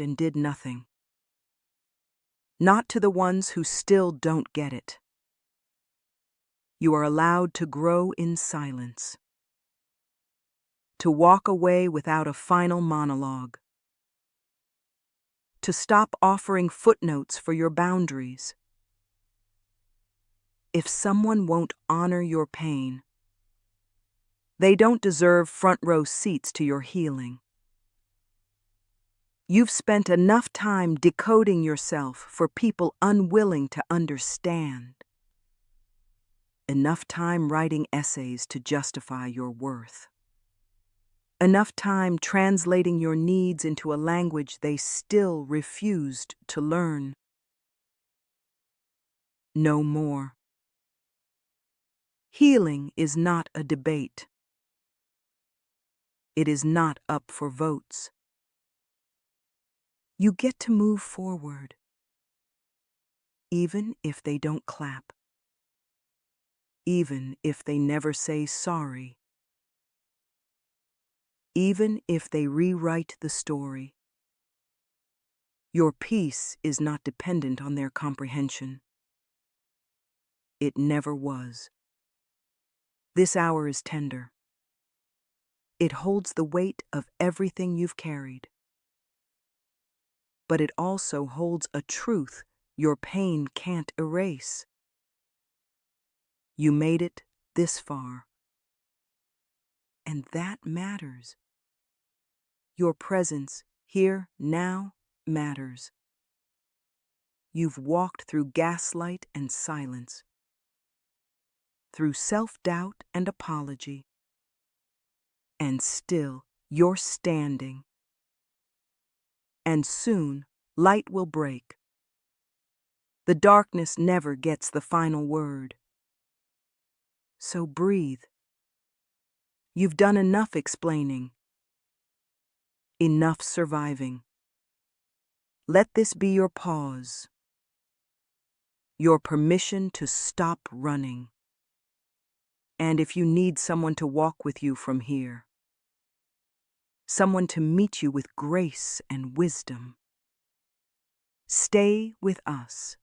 watched and did nothing. Not to the ones who still don't get it. You are allowed to grow in silence. To walk away without a final monologue. To stop offering footnotes for your boundaries. If someone won't honor your pain, they don't deserve front-row seats to your healing. You've spent enough time decoding yourself for people unwilling to understand. Enough time writing essays to justify your worth. Enough time translating your needs into a language they still refused to learn. No more. Healing is not a debate. It is not up for votes. You get to move forward, even if they don't clap, even if they never say sorry, even if they rewrite the story. Your peace is not dependent on their comprehension. It never was. This hour is tender. It holds the weight of everything you've carried. But it also holds a truth your pain can't erase. You made it this far. And that matters. Your presence here now matters. You've walked through gaslight and silence, through self-doubt and apology, and still you're standing. And soon, light will break. The darkness never gets the final word. So breathe. You've done enough explaining. Enough surviving. Let this be your pause. Your permission to stop running. And if you need someone to walk with you from here, someone to meet you with grace and wisdom, stay with us.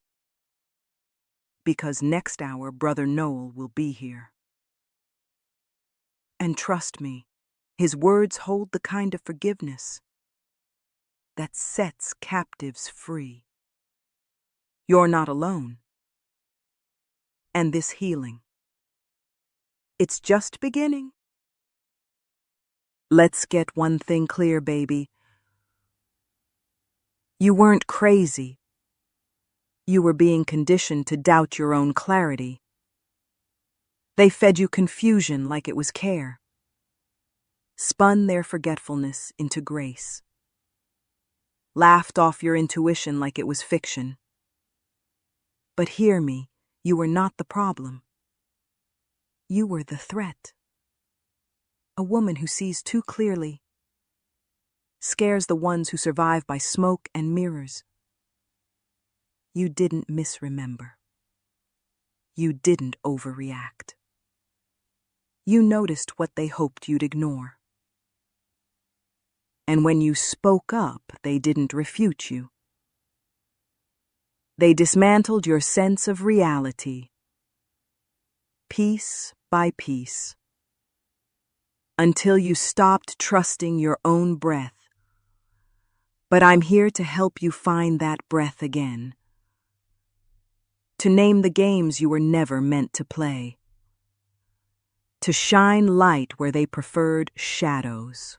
Because next hour, Brother Noel will be here. And trust me, his words hold the kind of forgiveness that sets captives free. You're not alone. And this healing, it's just beginning. Let's get one thing clear, baby. You weren't crazy. You were being conditioned to doubt your own clarity. They fed you confusion like it was care. Spun their forgetfulness into grace. Laughed off your intuition like it was fiction. But hear me, you were not the problem. You were the threat. A woman who sees too clearly, scares the ones who survive by smoke and mirrors. You didn't misremember. You didn't overreact. You noticed what they hoped you'd ignore. And when you spoke up, they didn't refute you. They dismantled your sense of reality, piece by piece, until you stopped trusting your own breath. But I'm here to help you find that breath again. To name the games you were never meant to play. To shine light where they preferred shadows.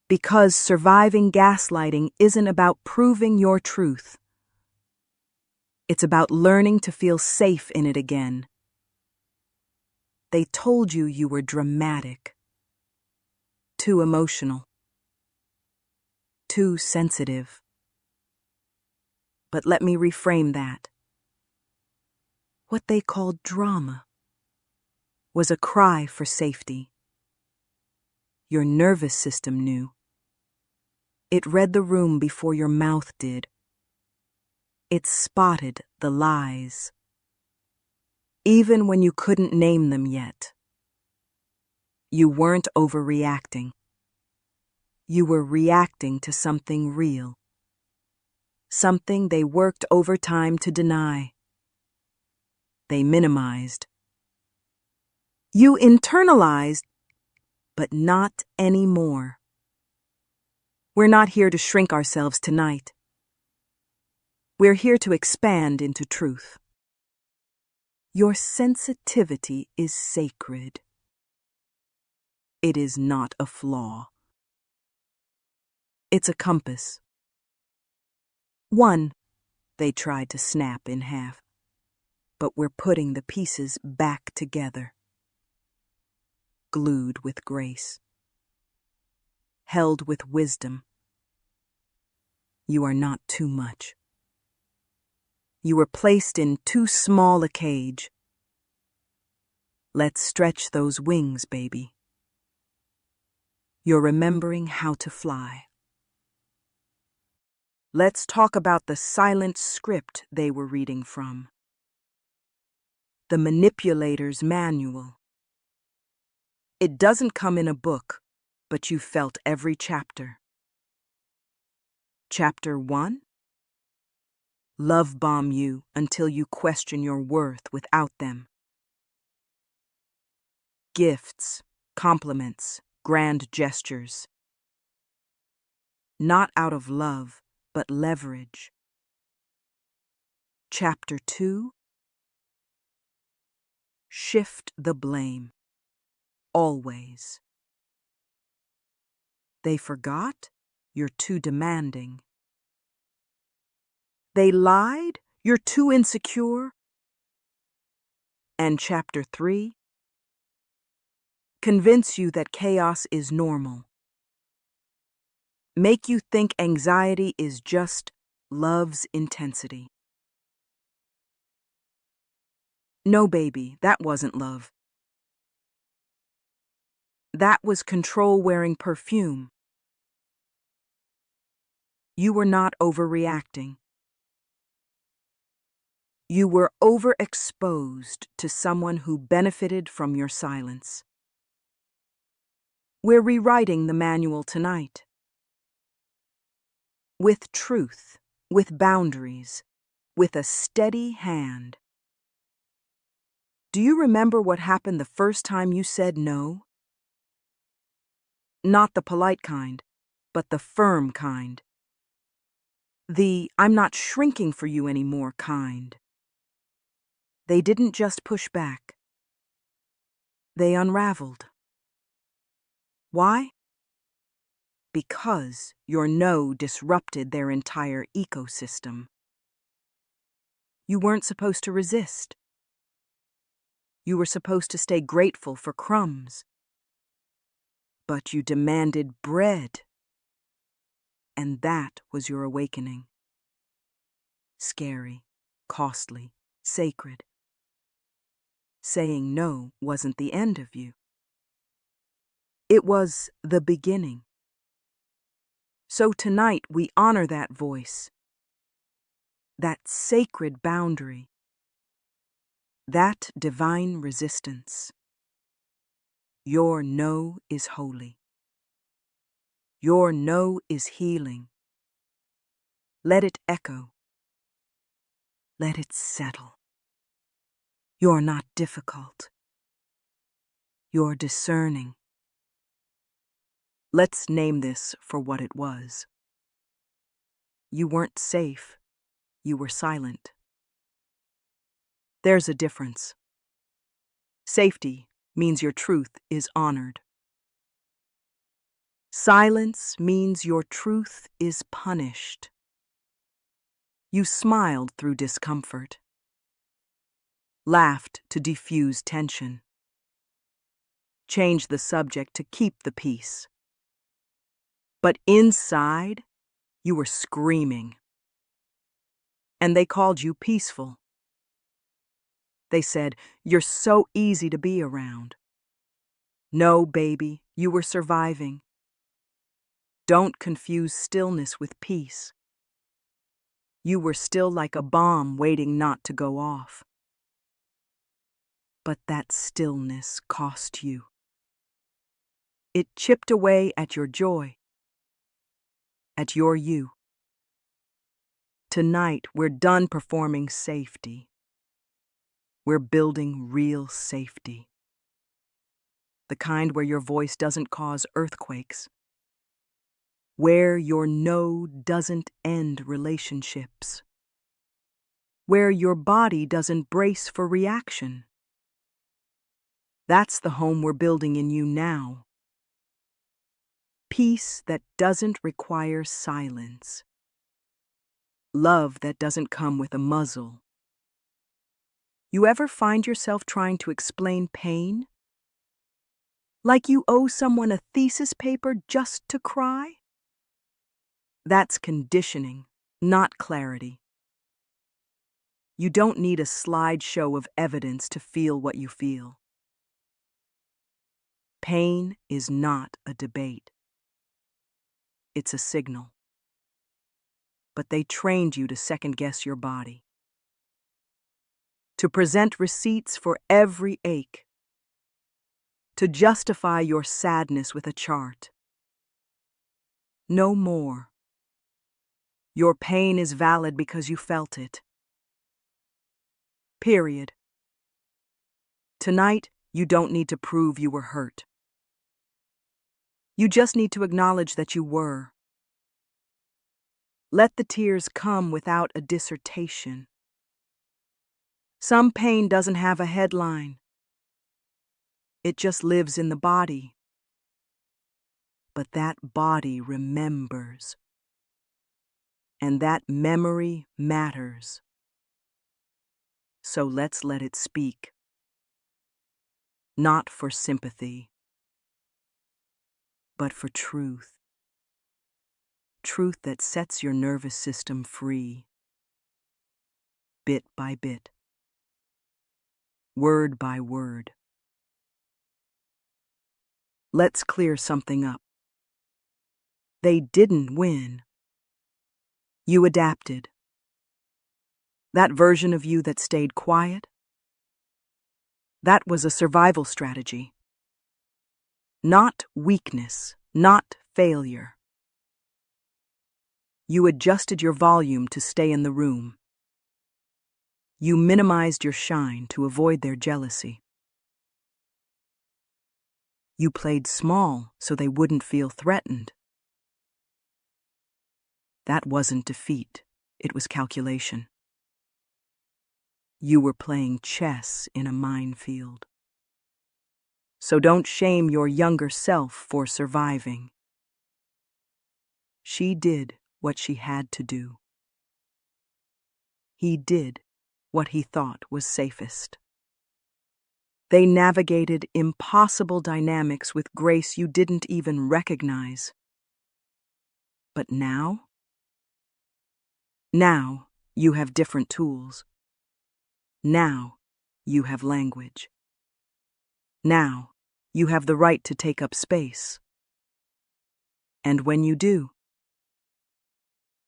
Because surviving gaslighting isn't about proving your truth. It's about learning to feel safe in it again. They told you you were dramatic, too emotional, too sensitive. But let me reframe that. What they called drama was a cry for safety. Your nervous system knew. It read the room before your mouth did. It spotted the lies, even when you couldn't name them yet. You weren't overreacting. You were reacting to something real. Something they worked overtime to deny. They minimized. You internalized, but not anymore. We're not here to shrink ourselves tonight. We're here to expand into truth. Your sensitivity is sacred. It is not a flaw. It's a compass. One, they tried to snap in half, but we're putting the pieces back together. Glued with grace. Held with wisdom. You are not too much. You were placed in too small a cage. Let's stretch those wings, baby. You're remembering how to fly. Let's talk about the silent script they were reading from. The manipulator's manual. It doesn't come in a book, but you felt every chapter. Chapter 1? Love bomb you until you question your worth without them. Gifts, compliments, grand gestures. Not out of love, but leverage. Chapter 2? Shift the blame. Always. They forgot? You're too demanding. They lied? You're too insecure. And Chapter 3? Convince you that chaos is normal. Make you think anxiety is just love's intensity. No, baby, that wasn't love. That was control wearing perfume. You were not overreacting. You were overexposed to someone who benefited from your silence. We're rewriting the manual tonight. With truth, with boundaries, with a steady hand. Do you remember what happened the first time you said no? Not the polite kind, but the firm kind. The I'm not shrinking for you anymore kind. They didn't just push back. They unraveled. Why? Because your no disrupted their entire ecosystem. You weren't supposed to resist. You were supposed to stay grateful for crumbs. But you demanded bread. And that was your awakening. Scary, costly, sacred. Saying no wasn't the end of you. It was the beginning. So tonight we honor that voice, that sacred boundary, that divine resistance. Your no is holy. Your no is healing. Let it echo. Let it settle. You're not difficult. You're discerning. Let's name this for what it was. You weren't safe. You were silent. There's a difference. Safety means your truth is honored. Silence means your truth is punished. You smiled through discomfort, laughed to diffuse tension, changed the subject to keep the peace. But inside, you were screaming. And they called you peaceful. They said, you're so easy to be around. No, baby, you were surviving. Don't confuse stillness with peace. You were still like a bomb waiting not to go off. But that stillness cost you. It chipped away at your joy. at your you. Tonight, we're done performing safety. We're building real safety. The kind where your voice doesn't cause earthquakes. Where your no doesn't end relationships. Where your body doesn't brace for reaction. That's the home we're building in you now. Peace that doesn't require silence. Love that doesn't come with a muzzle. You ever find yourself trying to explain pain? Like you owe someone a thesis paper just to cry? That's conditioning, not clarity. You don't need a slideshow of evidence to feel what you feel. Pain is not a debate. It's a signal. But they trained you to second-guess your body. To present receipts for every ache. To justify your sadness with a chart. No more. Your pain is valid because you felt it. Period. Tonight, you don't need to prove you were hurt. You just need to acknowledge that you were. Let the tears come without a dissertation. Some pain doesn't have a headline. It just lives in the body. But that body remembers. And that memory matters. So let's let it speak. Not for sympathy, but for truth. Truth that sets your nervous system free. Bit by bit. Word by word. Let's clear something up. They didn't win. You adapted. That version of you that stayed quiet, that was a survival strategy. Not weakness, not failure. You adjusted your volume to stay in the room. You minimized your shine to avoid their jealousy. You played small so they wouldn't feel threatened. That wasn't defeat, it was calculation. You were playing chess in a minefield. So don't shame your younger self for surviving. She did what she had to do. He did what he thought was safest. They navigated impossible dynamics with grace you didn't even recognize. But now you have different tools. Now you have language. Now you have the right to take up space. And when you do,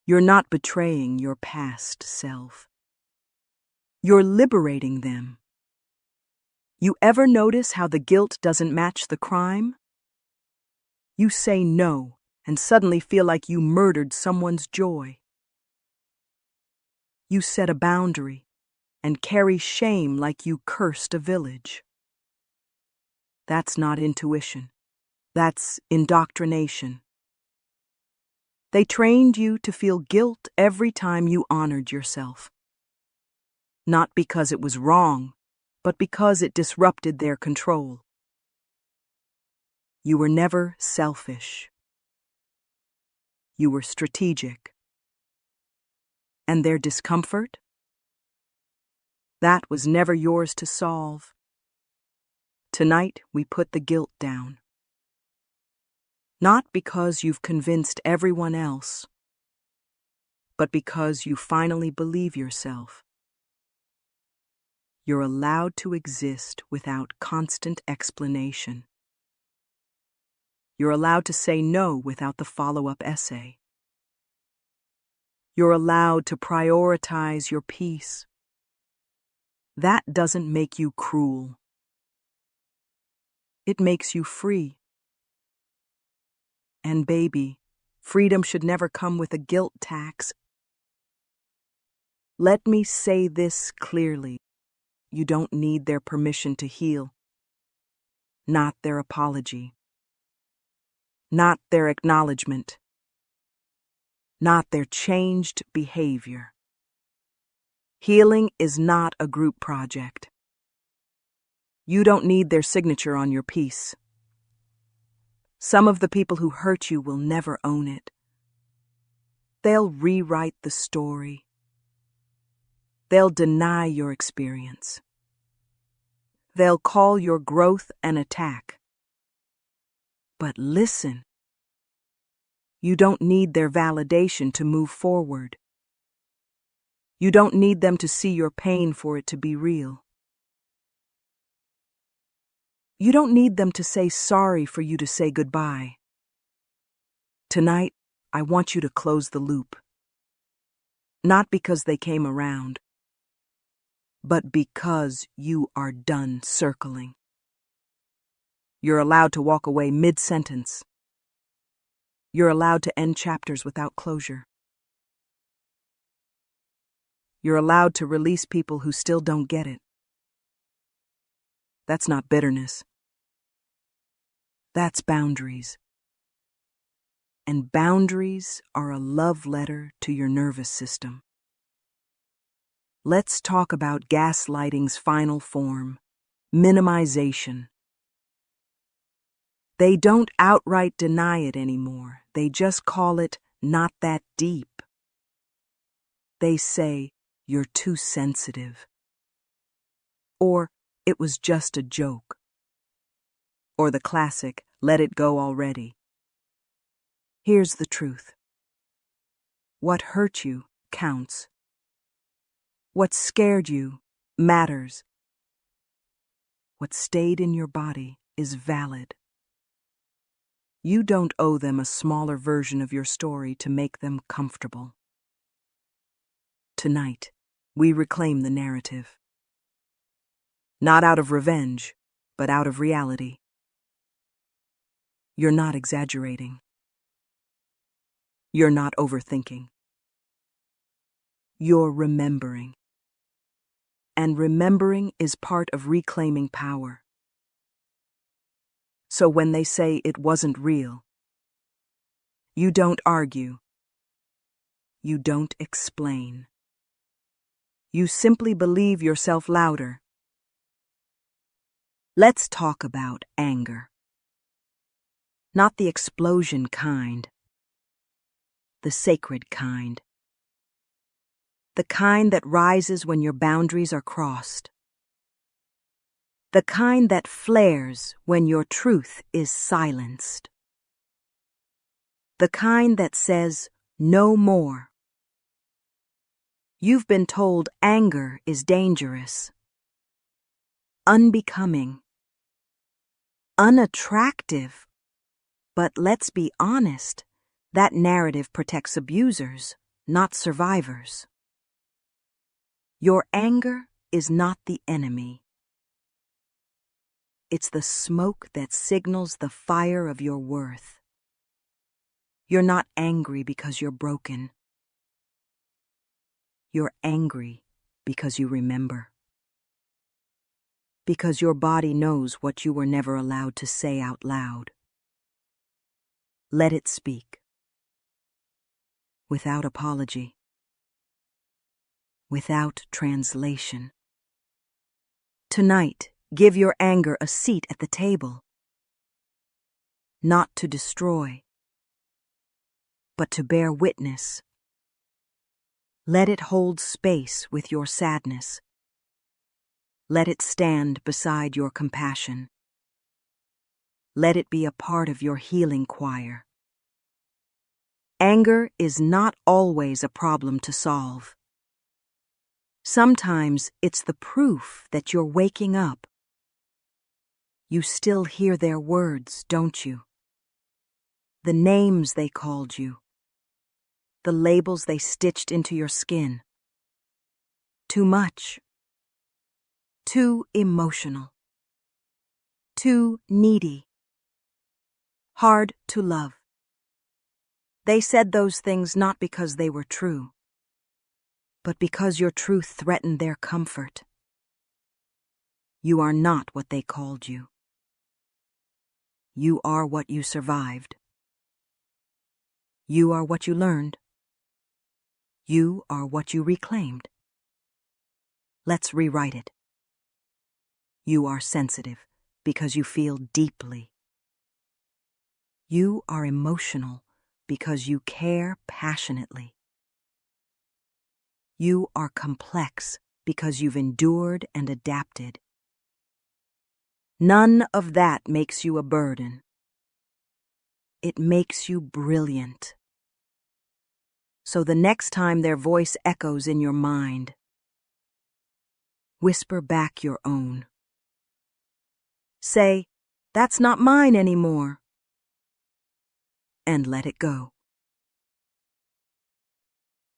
you're not betraying your past self. You're liberating them. You ever notice how the guilt doesn't match the crime? You say no and suddenly feel like you murdered someone's joy. You set a boundary and carry shame like you cursed a village. That's not intuition. That's indoctrination. They trained you to feel guilt every time you honored yourself. Not because it was wrong, but because it disrupted their control. You were never selfish. You were strategic. And their discomfort? That was never yours to solve. Tonight, we put the guilt down. Not because you've convinced everyone else, but because you finally believe yourself. You're allowed to exist without constant explanation. You're allowed to say no without the follow-up essay. You're allowed to prioritize your peace. That doesn't make you cruel. It makes you free. And baby, Freedom should never come with a guilt tax. Let me say this clearly. You don't need their permission to heal. Not their apology. Not their acknowledgement. Not their changed behavior. Healing is not a group project. You don't need their signature on your piece. Some of the people who hurt you will never own it. They'll rewrite the story. They'll deny your experience. They'll call your growth an attack. But listen. You don't need their validation to move forward. You don't need them to see your pain for it to be real. You don't need them to say sorry for you to say goodbye. Tonight, I want you to close the loop. Not because they came around, but because you are done circling. You're allowed to walk away mid-sentence. You're allowed to end chapters without closure. You're allowed to release people who still don't get it. That's not bitterness. That's boundaries. And boundaries are a love letter to your nervous system. Let's talk about gaslighting's final form, minimization. They don't outright deny it anymore. They just call it not that deep. They say, you're too sensitive. Or, it was just a joke. Or the classic, let it go already. Here's the truth. What hurt you counts. What scared you matters. What stayed in your body is valid. You don't owe them a smaller version of your story to make them comfortable. Tonight, we reclaim the narrative. Not out of revenge, but out of reality. You're not exaggerating. You're not overthinking. You're remembering. And remembering is part of reclaiming power. So when they say it wasn't real, you don't argue. You don't explain. You simply believe yourself louder. Let's talk about anger. Not the explosion kind. The sacred kind. The kind that rises when your boundaries are crossed. The kind that flares when your truth is silenced. The kind that says, no more. You've been told anger is dangerous, unbecoming, unattractive. But let's be honest, that narrative protects abusers, not survivors. Your anger is not the enemy. It's the smoke that signals the fire of your worth. You're not angry because you're broken. You're angry because you remember. Because your body knows what you were never allowed to say out loud. Let it speak. Without apology. Without translation. Tonight, give your anger a seat at the table. Not to destroy, but to bear witness. Let it hold space with your sadness. Let it stand beside your compassion. Let it be a part of your healing choir. Anger is not always a problem to solve. Sometimes it's the proof that you're waking up. You still hear their words, don't you? The names they called you. The labels they stitched into your skin. Too much. Too emotional. Too needy. Hard to love. They said those things not because they were true, but because your truth threatened their comfort. You are not what they called you. You are what you survived. You are what you learned. You are what you reclaimed. Let's rewrite it. You are sensitive because you feel deeply. You are emotional because you care passionately. You are complex because you've endured and adapted. None of that makes you a burden. It makes you brilliant. So the next time their voice echoes in your mind, whisper back your own. Say, "That's not mine anymore," and let it go.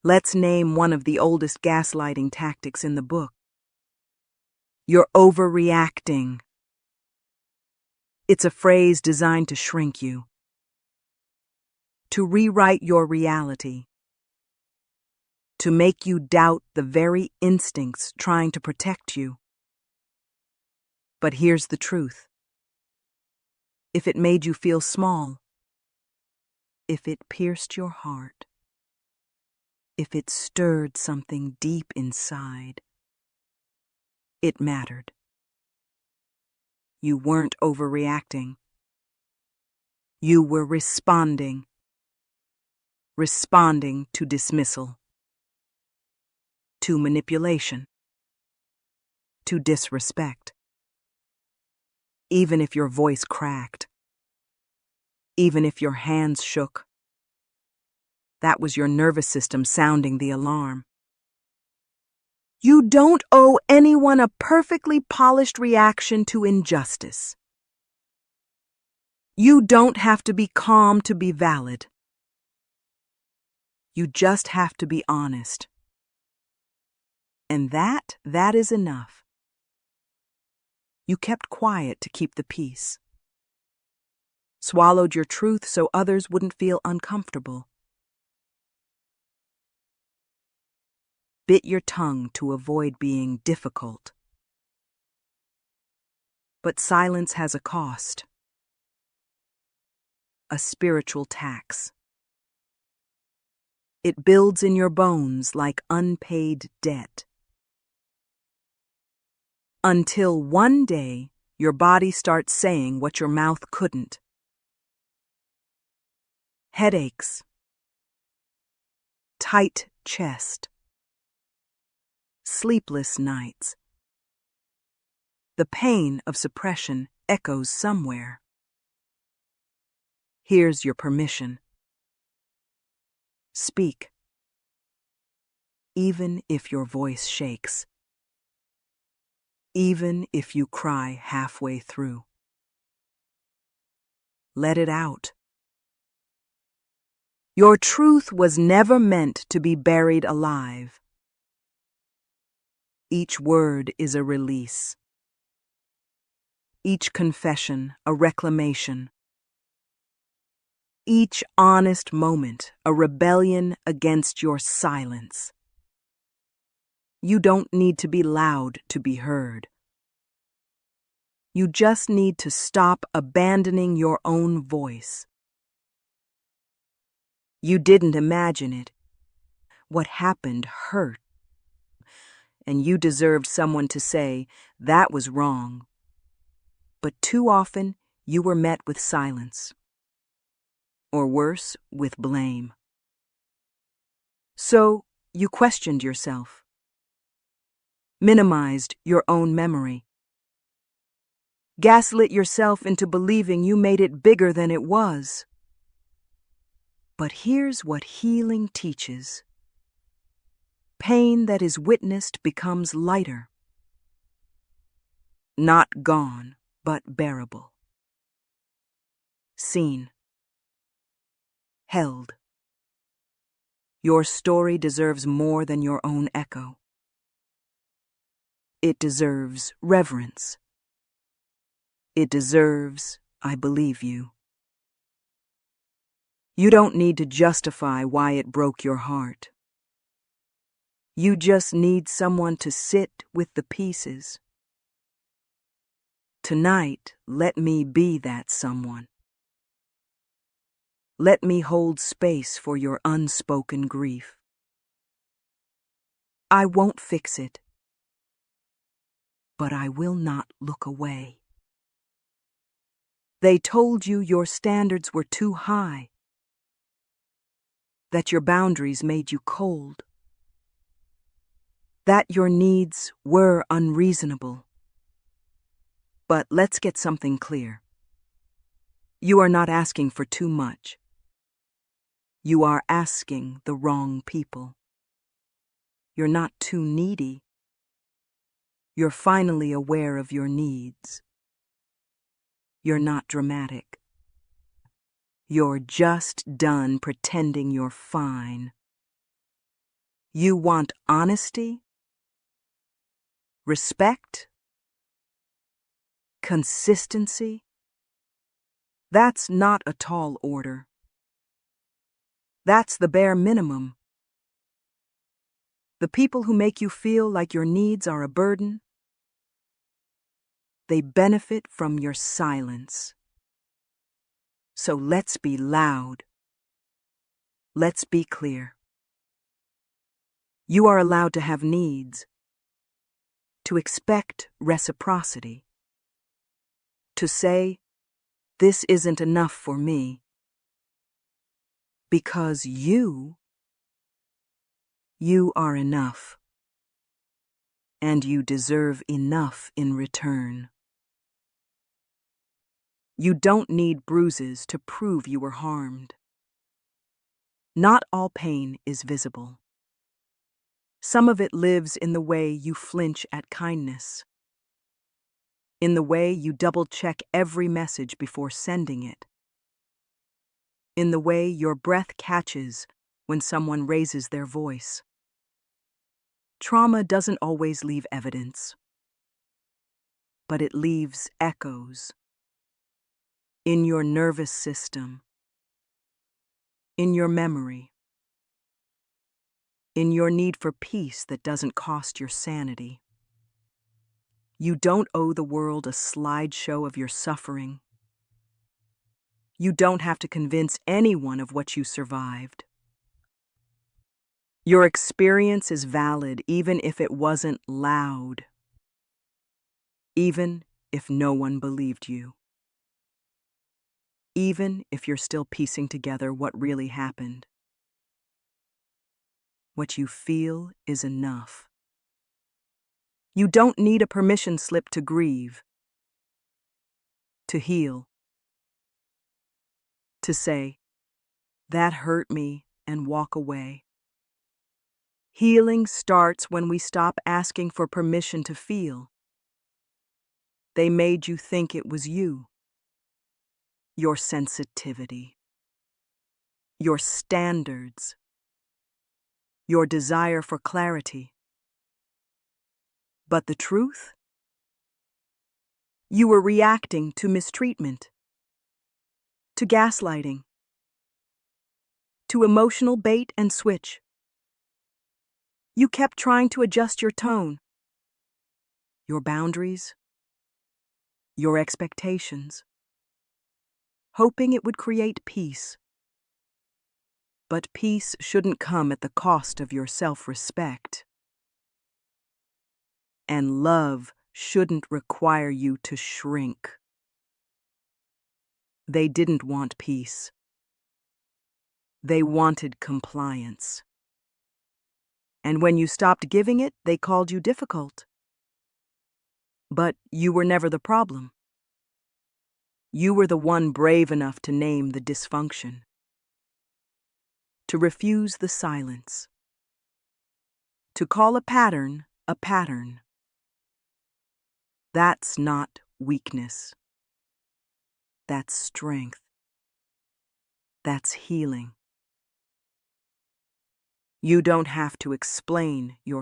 Let's name one of the oldest gaslighting tactics in the book. You're overreacting. It's a phrase designed to shrink you, to rewrite your reality, to make you doubt the very instincts trying to protect you. But here's the truth. If it made you feel small, if it pierced your heart, if it stirred something deep inside, it mattered. You weren't overreacting. You were responding to dismissal, to manipulation, to disrespect. Even if your voice cracked, even if your hands shook, that was your nervous system sounding the alarm. You don't owe anyone a perfectly polished reaction to injustice. You don't have to be calm to be valid. You just have to be honest. And that is enough. You kept quiet to keep the peace. Swallowed your truth so others wouldn't feel uncomfortable. Bit your tongue to avoid being difficult. But silence has a cost. A spiritual tax. It builds in your bones like unpaid debt. Until one day, your body starts saying what your mouth couldn't. Headaches. Tight chest. Sleepless nights. The pain of suppression echoes somewhere. Here's your permission. Speak. Even if your voice shakes. Even if you cry halfway through. Let it out. Your truth was never meant to be buried alive. Each word is a release. Each confession a reclamation. Each honest moment a rebellion against your silence. You don't need to be loud to be heard. You just need to stop abandoning your own voice. You didn't imagine it. What happened hurt. And you deserved someone to say, "That was wrong." But too often, you were met with silence. Or worse, with blame. So, you questioned yourself. Minimized your own memory. Gaslit yourself into believing you made it bigger than it was. But here's what healing teaches. Pain that is witnessed becomes lighter. Not gone, but bearable. Seen. Held. Your story deserves more than your own echo. It deserves reverence. It deserves, "I believe you." You don't need to justify why it broke your heart. You just need someone to sit with the pieces. Tonight, let me be that someone. Let me hold space for your unspoken grief. I won't fix it, but I will not look away. They told you your standards were too high, that your boundaries made you cold, that your needs were unreasonable. But let's get something clear. You are not asking for too much. You are asking the wrong people. You're not too needy. You're finally aware of your needs. You're not dramatic. You're just done pretending you're fine. You want honesty, respect, consistency. That's not a tall order. That's the bare minimum. The people who make you feel like your needs are a burden, they benefit from your silence. So let's be loud. Let's be clear. You are allowed to have needs, to expect reciprocity, to say, this isn't enough for me, because you are enough, and you deserve enough in return. You don't need bruises to prove you were harmed. Not all pain is visible. Some of it lives in the way you flinch at kindness, in the way you double-check every message before sending it, in the way your breath catches when someone raises their voice. Trauma doesn't always leave evidence, but it leaves echoes in your nervous system, in your memory, in your need for peace that doesn't cost your sanity. You don't owe the world a slideshow of your suffering. You don't have to convince anyone of what you survived. Your experience is valid even if it wasn't loud, even if no one believed you, even if you're still piecing together what really happened. What you feel is enough. You don't need a permission slip to grieve, to heal, to say, that hurt me, and walk away. Healing starts when we stop asking for permission to feel. They made you think it was you, your sensitivity, your standards, your desire for clarity. But the truth? You were reacting to mistreatment, to gaslighting, to emotional bait and switch. You kept trying to adjust your tone, your boundaries, your expectations, hoping it would create peace. But peace shouldn't come at the cost of your self-respect. And love shouldn't require you to shrink. They didn't want peace. They wanted compliance. And when you stopped giving it, they called you difficult. But you were never the problem. You were the one brave enough to name the dysfunction, to refuse the silence, to call a pattern a pattern. That's not weakness. That's strength. That's healing. You don't have to explain your